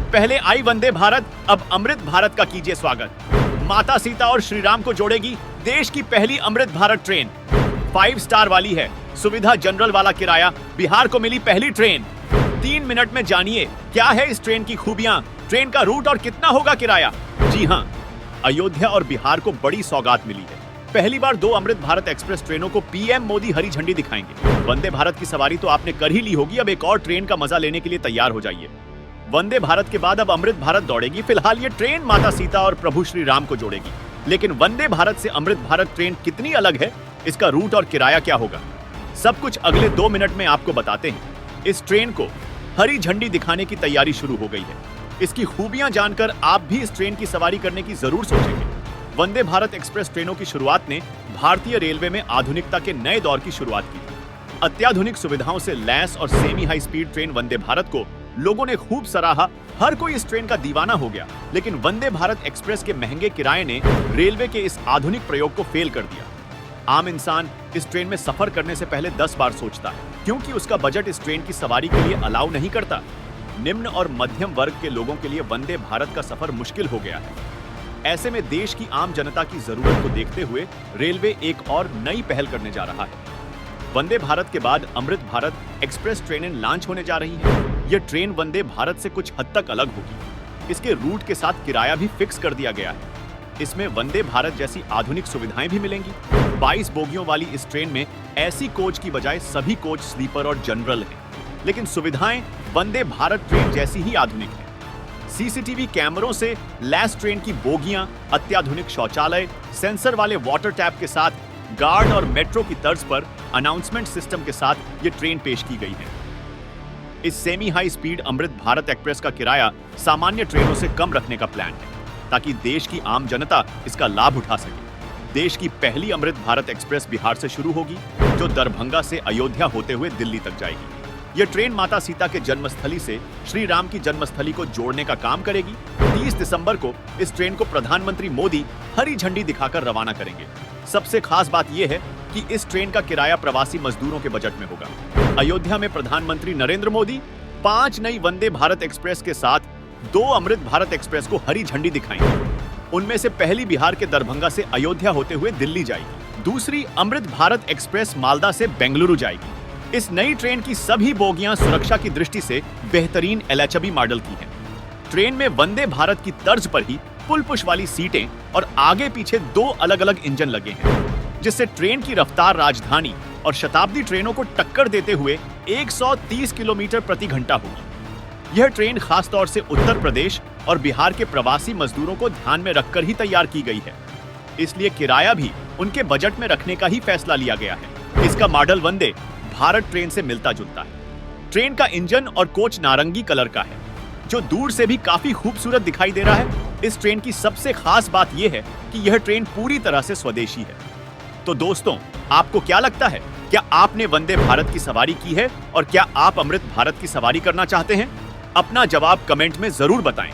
पहले आई वंदे भारत, अब अमृत भारत का कीजिए स्वागत। माता सीता और श्री राम को जोड़ेगी देश की पहली अमृत भारत ट्रेन। 5 स्टार वाली है, सुविधा जनरल वाला किराया, बिहार को मिली पहली ट्रेन। 3 मिनट में जानिए क्या है इस ट्रेन की खूबियां, ट्रेन का रूट और कितना होगा किराया। जी हां, अयोध्या और बिहार को बड़ी सौगात मिली है। पहली बार 2 अमृत भारत एक्सप्रेस ट्रेनों को पीएम मोदी हरी झंडी दिखाएंगे। वंदे भारत की सवारी तो आपने कर ही ली होगी, अब एक और ट्रेन का मजा लेने के लिए तैयार हो जाइए। वंदे भारत के बाद अब अमृत भारत दौड़ेगी। फिलहाल ये ट्रेन माता सीता और प्रभु श्री राम को जोड़ेगी, लेकिन वंदे भारत से अमृत भारत ट्रेन कितनी अलग है, इसका रूट और किराया क्या होगा, सब कुछ अगले 2 मिनट में आपको बताते हैं। इस ट्रेन को हरी झंडी दिखाने की तैयारी शुरू हो गई है। इसकी खूबियां जानकर आप भी इस ट्रेन की सवारी करने की जरूर सोचेंगे। वंदे भारत एक्सप्रेस ट्रेनों की शुरुआत ने भारतीय रेलवे में आधुनिकता के नए दौर की शुरुआत की थी। अत्याधुनिक सुविधाओं से लैस और semi high speed train Vande Bharat को लोगों ने खूब सराहा, हर कोई इस ट्रेन का दीवाना हो गया। लेकिन वंदे भारत एक्सप्रेस के महंगे किराए ने रेलवे के इस आधुनिक प्रयोग को फेल कर दिया। आम इंसान इस ट्रेन में सफर करने से पहले 10 बार सोचता है, क्योंकि उसका बजट इस ट्रेन की सवारी के लिए अलाउ नहीं करता। निम्न और मध्यम वर्ग के लोगों के लिए वंदे भारत का सफर मुश्किल हो गया है। ऐसे में देश की आम जनता की जरूरत को देखते हुए रेलवे एक और नई पहल करने जा रहा है। वंदे भारत के बाद अमृत भारत एक्सप्रेस ट्रेनें लॉन्च होने जा रही हैं। यह ट्रेन वंदे भारत से कुछ हद तक अलग होगी। इसके रूट के साथ किराया भी फिक्स कर दिया गया है। इसमें वंदे भारत जैसी आधुनिक सुविधाएं भी मिलेंगी। 22 बोगियों वाली इस ट्रेन में ऐसी कोच की बजाय सभी कोच स्लीपर और जनरल हैं, लेकिन सुविधाएं वंदे भारत ट्रेन जैसी ही आधुनिक हैं। सीसीटीवी कैमरों से लैस ट्रेन की बोगियां, अत्याधुनिक शौचालय, सेंसर वाले वाटर टैप के साथ, गार्ड और मेट्रो की तर्ज पर अनाउंसमेंट सिस्टम के साथ ये ट्रेन पेश की गई है। इस semi high speed Amrit Bharat express का किराया सामान्य ट्रेनों से कम रखने का प्लान है, ताकि देश की आम जनता इसका लाभ उठा सके। देश की पहली अमृत भारत एक्सप्रेस बिहार से शुरू होगी, जो दरभंगा से अयोध्या होते हुए दिल्ली तक जाएगी। यह ट्रेन माता सीता के जन्मस्थली से श्री राम की जन्मस्थली को जोड़ने का काम करेगी। 30 दिसंबर को इस ट्रेन को प्रधानमंत्री मोदी हरी झंडी दिखाकर रवाना करेंगे। सबसे खास बात यह है कि इस ट्रेन का किराया प्रवासी मजदूरों के बजट में होगा। अयोध्या में प्रधानमंत्री नरेंद्र मोदी 5 नई वंदे भारत एक्सप्रेस के साथ 2 अमृत भारत एक्सप्रेस को हरी झंडी दिखाएंगे। उनमें से पहली बिहार के दरभंगा से अयोध्या होते हुए दिल्ली जाएगी, दूसरी अमृत भारत एक्सप्रेस मालदा से बेंगलुरु जाएगी। इस नई ट्रेन की सभी बोगियां सुरक्षा की दृष्टि से बेहतरीन LHB मॉडल की हैं। ट्रेन में वंदे भारत की तर्ज पर ही पुल पुश वाली सीटें और आगे पीछे 2 अलग-अलग इंजन लगे हैं, जिससे ट्रेन की रफ्तार राजधानी और शताब्दी ट्रेनों को टक्कर देते हुए 130 किलोमीटर प्रति घंटा होगी। यह ट्रेन खासतौर से उत्तर प्रदेश और बिहार के प्रवासी मजदूरों को ध्यान में रखकर ही तैयार की गई है, इसलिए किराया भी उनके बजट में रखने का ही फैसला लिया गया है। इसका मॉडल वंदे भारत ट्रेन से मिलता जुलता है। ट्रेन का इंजन और कोच नारंगी कलर का है, जो दूर से भी काफी खूबसूरत दिखाई दे रहा है। इस ट्रेन की सबसे खास बात यह है कि यह ट्रेन पूरी तरह से स्वदेशी है। तो दोस्तों, आपको क्या लगता है, क्या आपने वंदे भारत की सवारी की है और क्या आप अमृत भारत की सवारी करना चाहते हैं? अपना जवाब कमेंट में जरूर बताएं।